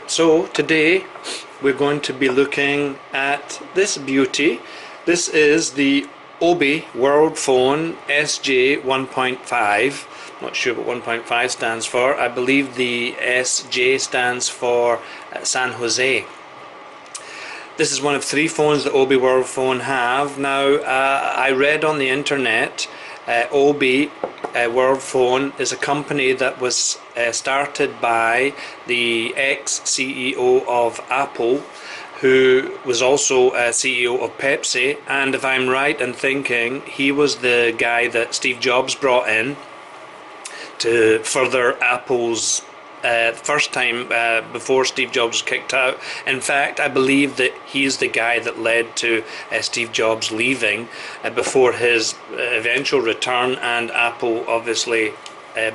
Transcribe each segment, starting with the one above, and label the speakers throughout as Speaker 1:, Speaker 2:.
Speaker 1: So today we're going to be looking at this beauty. This is the Obi Worldphone SJ1.5. Not sure what 1.5 stands for. I believe the SJ stands for San Jose. This is one of three phones that Obi Worldphone have. Now, I read on the internet, Obi Worldphone is a company that was started by the ex-CEO of Apple, who was also CEO of Pepsi, and if I'm right in thinking, he was the guy that Steve Jobs brought in to further Apple's first time before Steve Jobs was kicked out. In fact, I believe that he's the guy that led to Steve Jobs leaving before his eventual return, and Apple obviously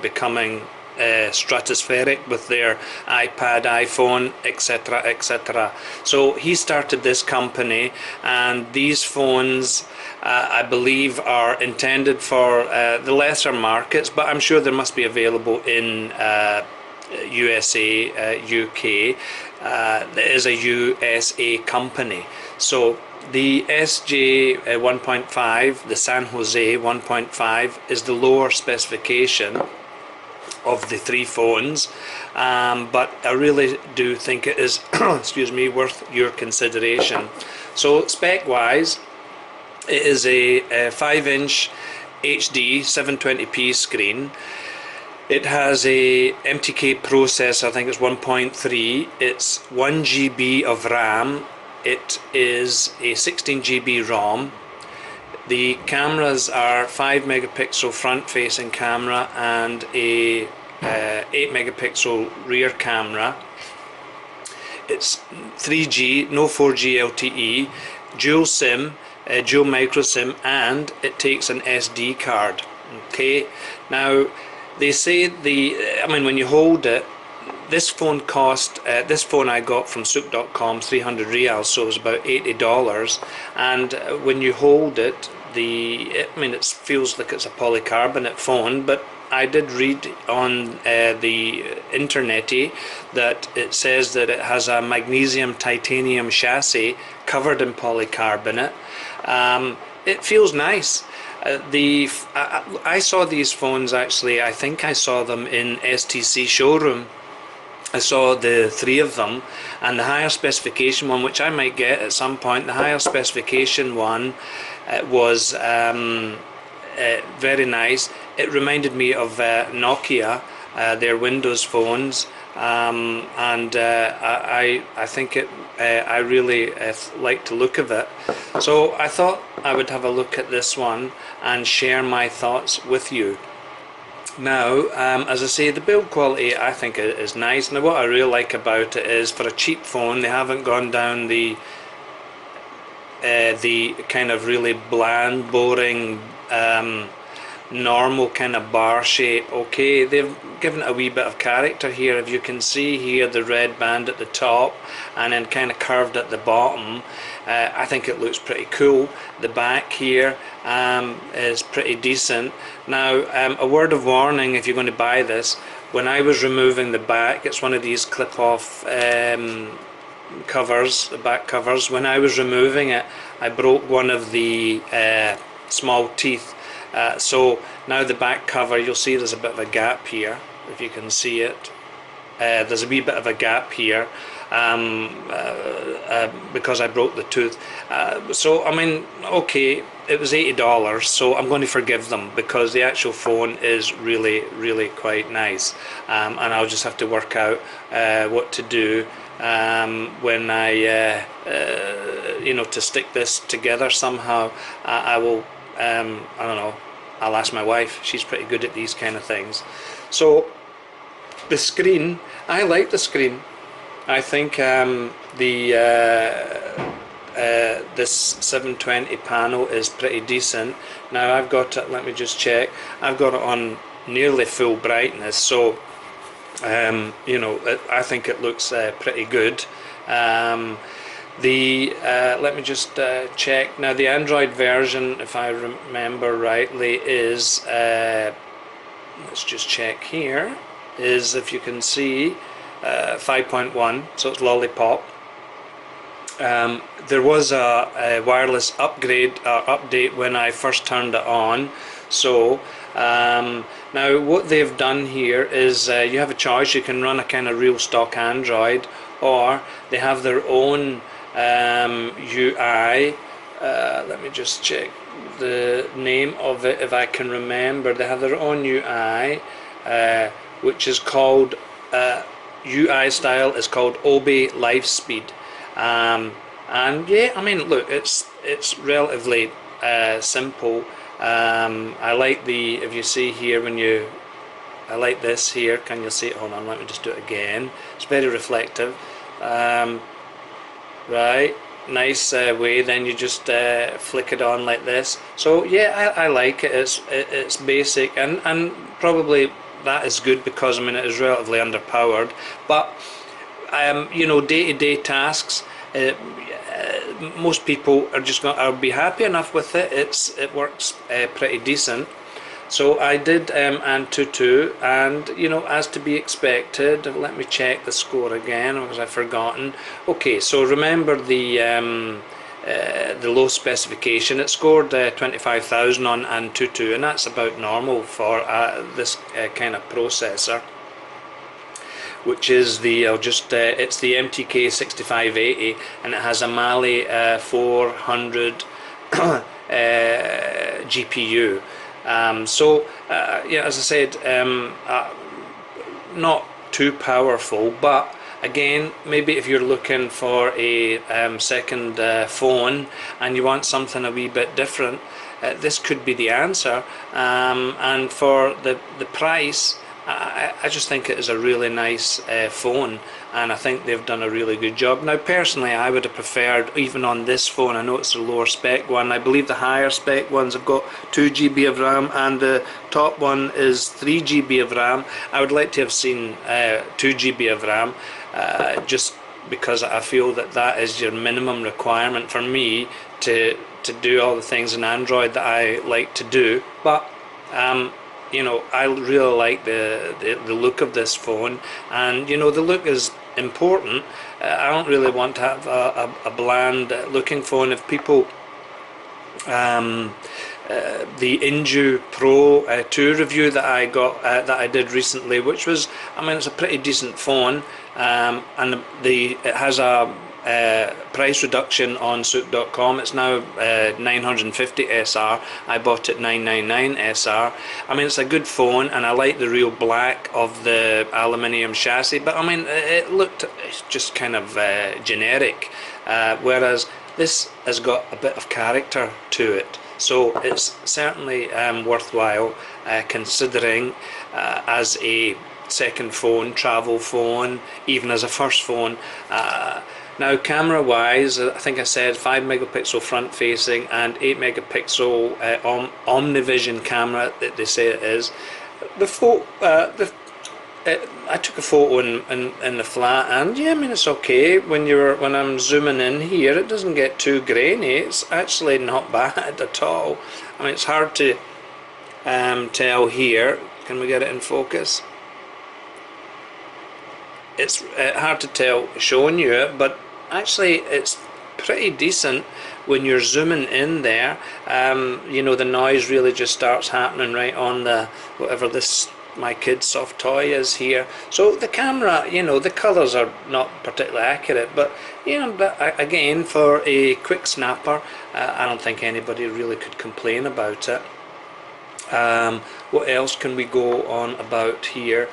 Speaker 1: becoming stratospheric with their iPad, iPhone, etc., etc. So he started this company, and these phones I believe are intended for the lesser markets, but I'm sure they must be available in USA, UK. There is a USA company. So the SJ 1.5, the San Jose 1.5, is the lower specification of the three phones, but I really do think it is excuse me, worth your consideration. So spec wise, it is a 5-inch HD 720p screen. It has a MTK processor, I think it's 1.3, it's 1 GB of RAM, it is a 16 GB ROM. The cameras are 5 megapixel front facing camera and a 8 megapixel rear camera. It's 3G, no 4G LTE, dual SIM, dual micro SIM, and it takes an SD card. Okay, now they say when you hold it, this phone cost, this phone I got from souk.com, 300 riyals, so it was about $80, and when you hold it, it feels like it's a polycarbonate phone, but I did read on the internet that it says that it has a magnesium titanium chassis covered in polycarbonate. It feels nice. I saw these phones actually, I think I saw them in STC showroom. I saw the three of them, and the higher specification one, which I might get at some point, the higher specification one was very nice. It reminded me of Nokia, their Windows phones, and I think I really like the look of it. So I thought I would have a look at this one and share my thoughts with you. Now, as I say, the build quality I think is nice. Now, what I really like about it is, for a cheap phone, they haven't gone down the kind of really bland, boring, normal kind of bar shape. Okay, they've given it a wee bit of character here. If you can see here, the red band at the top and then kind of curved at the bottom. I think it looks pretty cool. The back here is pretty decent. Now, a word of warning if you're going to buy this: when I was removing the back, it's one of these clip-off covers, the back covers. When I was removing it, I broke one of the small teeth. So now the back cover, you'll see there's a bit of a gap here, if you can see it. There's a wee bit of a gap here because I broke the tooth. So I mean, okay, it was $80, so I'm going to forgive them because the actual phone is really, really quite nice, and I'll just have to work out what to do when I to stick this together somehow. I will I don't know, I'll ask my wife, she's pretty good at these kind of things. So the screen, I like the screen. I think this 720 panel is pretty decent. Now I've got it, let me just check, I've got it on nearly full brightness, so I think it looks pretty good. Let me just check. Now the Android version, if I remember rightly, is let's just check here, is, if you can see, 5.1, so it's Lollipop. There was a wireless upgrade or update when I first turned it on. So now what they've done here is you have a choice. You can run a kind of real stock Android, or they have their own UI. Let me just check the name of it if I can remember. They have their own UI, which is called UI style is called Obi Lifespeed. And yeah, I mean, look, it's relatively simple. I like the, if you see here, I like this here. Can you see it? Hold on, let me just do it again. It's very reflective. Right, nice way. Then you just flick it on like this. So yeah, I like it. It's basic, and probably that is good because I mean it is relatively underpowered. But you know, day-to-day tasks, most people are just going to be happy enough with it. It works pretty decent. So I did Antutu, and you know, as to be expected, let me check the score again because I've forgotten. Okay, so remember the low specification. It scored 25,000 on Antutu, and that's about normal for this kind of processor, which is the it's the MTK 6580, and it has a Mali 400 GPU. So yeah, as I said, not too powerful, but again, maybe if you're looking for a second phone and you want something a wee bit different, this could be the answer. And for the price, I just think it is a really nice phone, and I think they've done a really good job. Now personally, I would have preferred, even on this phone, I know it's a lower spec one, I believe the higher spec ones have got 2 GB of RAM and the top one is 3 GB of RAM. I would like to have seen 2 GB of RAM, just because I feel that that is your minimum requirement for me to do all the things in Android that I like to do. But you know, I really like the look of this phone, and you know, the look is important. I don't really want to have a bland looking phone. If people the Inju Pro 2 review that I got that I did recently, which was, I mean, it's a pretty decent phone, and it has a price reduction on Souq.com. It's now 950 SR. I bought it 999 SR. I mean, it's a good phone, and I like the real black of the aluminium chassis, but I mean, it looked just kind of generic, whereas this has got a bit of character to it. So it's certainly worthwhile considering as a second phone, travel phone, even as a first phone. Now camera wise, I think I said 5 megapixel front facing and 8 megapixel omnivision camera that they say it is. I took a photo in the flat, and yeah, I mean, it's okay. When I'm zooming in here, it doesn't get too grainy. It's actually not bad at all. I mean, it's hard to tell here. Can we get it in focus? It's hard to tell showing you it, but actually it's pretty decent when you're zooming in there. You know, the noise really just starts happening right on the whatever this my kid's soft toy is here. So the camera, you know, the colours are not particularly accurate, but you know, but again, for a quick snapper, I don't think anybody really could complain about it. What else can we go on about here?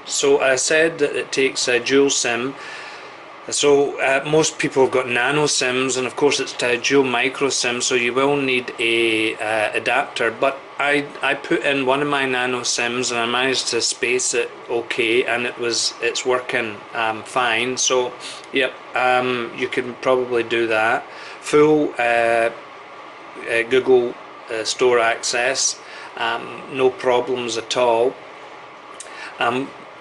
Speaker 1: So I said that it takes a dual SIM. So most people have got nano SIMs, and of course it's dual micro SIM, so you will need a adapter. But I put in one of my nano SIMs and I managed to space it okay, and it's working fine. So yep, you can probably do that. Full Google Store access, no problems at all.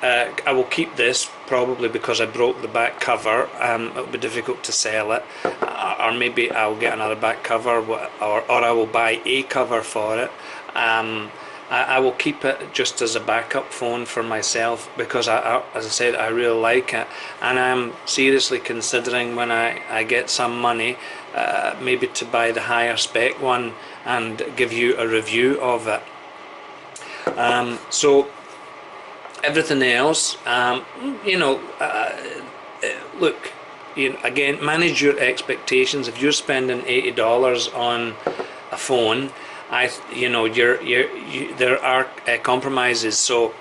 Speaker 1: I will keep this probably because I broke the back cover. It'll be difficult to sell it, or maybe I'll get another back cover, or I will buy a cover for it. And I will keep it just as a backup phone for myself, because as I said, I really like it, and I'm seriously considering, when I get some money, maybe to buy the higher spec one and give you a review of it. So everything else, look, again, manage your expectations. If you're spending $80 on a phone, there are compromises. So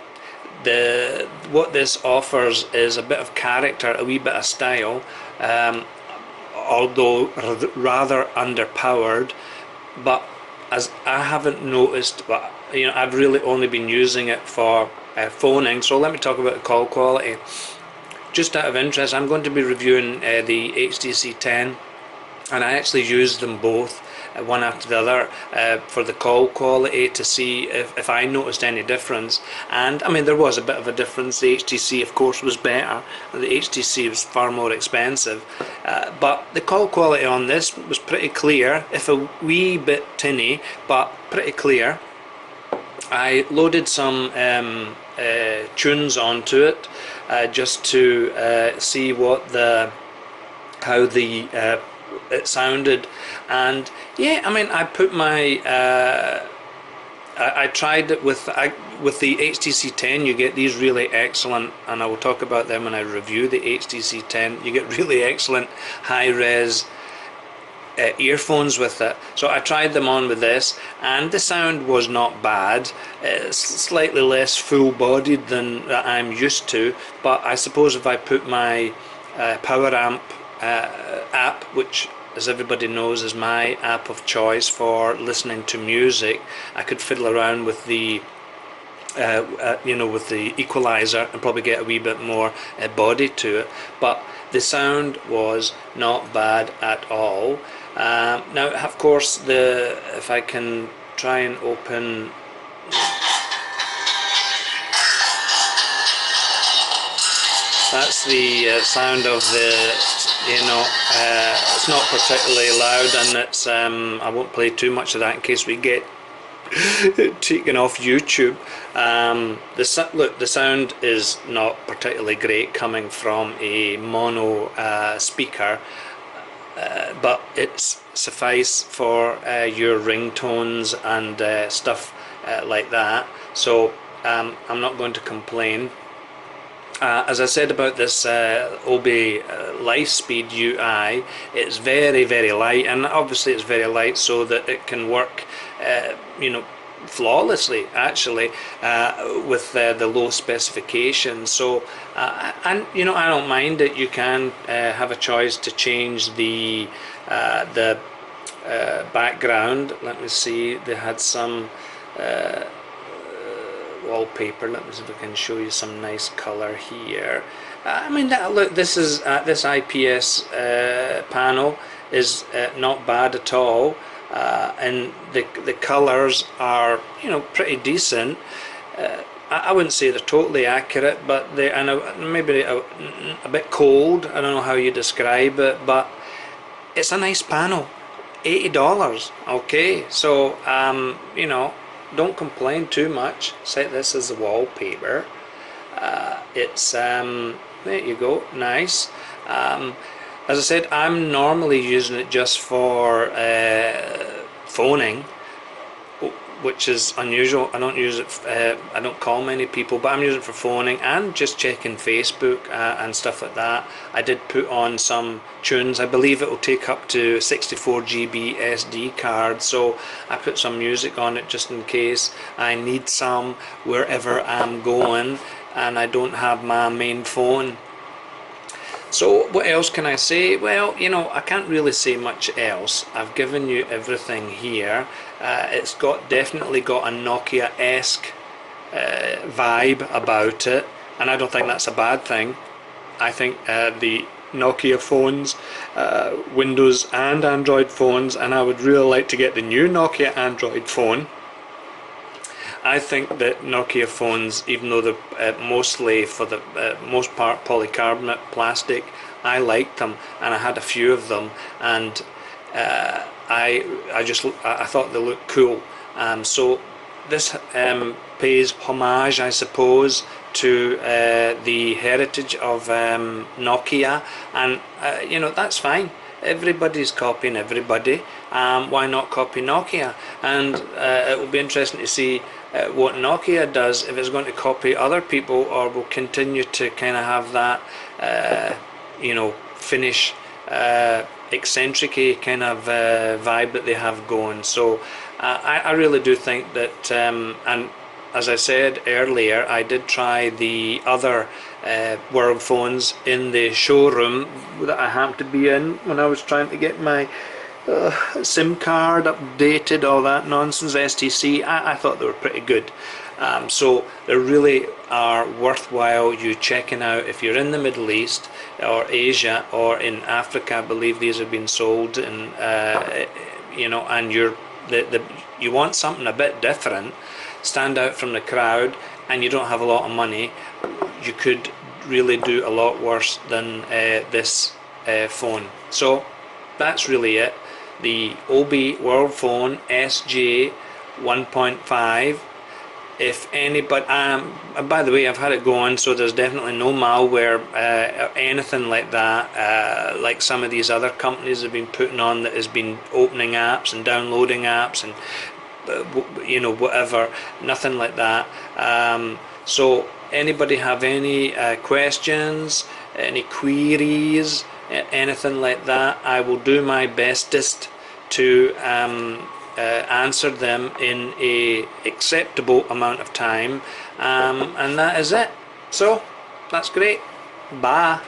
Speaker 1: what this offers is a bit of character, a wee bit of style, although rather underpowered. But as I haven't noticed, but I've really only been using it for phoning. So let me talk about the call quality. Just out of interest, I'm going to be reviewing the HTC 10, and I actually used them both, one after the other, for the call quality, to see if I noticed any difference. And I mean, there was a bit of a difference. The HTC, of course, was better. The HTC was far more expensive, but the call quality on this was pretty clear, if a wee bit tinny, but pretty clear. I loaded some tunes onto it, just to see how it sounded, and yeah, I mean, I put my I tried it with the HTC 10. You get these really excellent, and I will talk about them when I review the HTC 10. You get really excellent high-res earphones with it. So I tried them on with this, and the sound was not bad. It's slightly less full-bodied than I'm used to, but I suppose if I put my Power Amp app, which, as everybody knows, is my app of choice for listening to music, I could fiddle around with the with the equalizer and probably get a wee bit more body to it. But the sound was not bad at all. Now, of course, if I can try and open, that's the sound of the, it's not particularly loud, and it's I won't play too much of that in case we get taken off YouTube. The sound is not particularly great coming from a mono speaker, but it's suffice for your ringtones and stuff like that. So I'm not going to complain. As I said about this Obi Lightspeed UI, it's very, very light, and obviously it's very light so that it can work flawlessly, actually, with the low specifications. So and I don't mind it. You can have a choice to change the background. Let me see, they had some wallpaper. Let me see if I can show you some nice color here. I mean, look, this is this IPS panel is not bad at all, and the colors are pretty decent. I wouldn't say they're totally accurate, but I know maybe a bit cold. I don't know how you describe it, but it's a nice panel. $80. Okay, so don't complain too much. Set this as a wallpaper. It's there you go, nice. As I said, I'm normally using it just for phoning, which is unusual. I don't use it. I don't call many people, but I'm using it for phoning and just checking Facebook and stuff like that. I did put on some tunes. I believe it will take up to 64 GB SD card, so I put some music on it just in case I need some wherever I'm going and I don't have my main phone. So what else can I say? Well, I can't really say much else. I've given you everything here. It's definitely got a Nokia-esque vibe about it, and I don't think that's a bad thing. I think the Nokia phones, Windows and Android phones, and I would really like to get the new Nokia Android phone. I think that Nokia phones, even though they're mostly, for the most part, polycarbonate plastic, I liked them, and I had a few of them, and I thought they looked cool. So this pays homage, I suppose, to the heritage of Nokia, and you know, that's fine. Everybody's copying everybody. Why not copy Nokia? And it will be interesting to see what Nokia does, if it's going to copy other people, or will continue to kind of have that you know, Finnish eccentric kind of vibe that they have going. So I really do think that, and as I said earlier, I did try the other World phones in the showroom that I happened to be in when I was trying to get my SIM card updated, all that nonsense, STC. I thought they were pretty good. So they really are worthwhile you checking out if you're in the Middle East or Asia or in Africa. I believe these have been sold, and you know, and you want something a bit different, stand out from the crowd, and you don't have a lot of money. You could really do a lot worse than this phone. So that's really it. The Obi Worldphone SJ1.5. If anybody, by the way, I've had it going, so there's definitely no malware or anything like that, like some of these other companies have been putting on, that has been opening apps and downloading apps and you know, whatever. Nothing like that. So anybody have any questions, any queries, anything like that, I will do my bestest to answer them in a acceptable amount of time, and that is it. So that's great. Bye.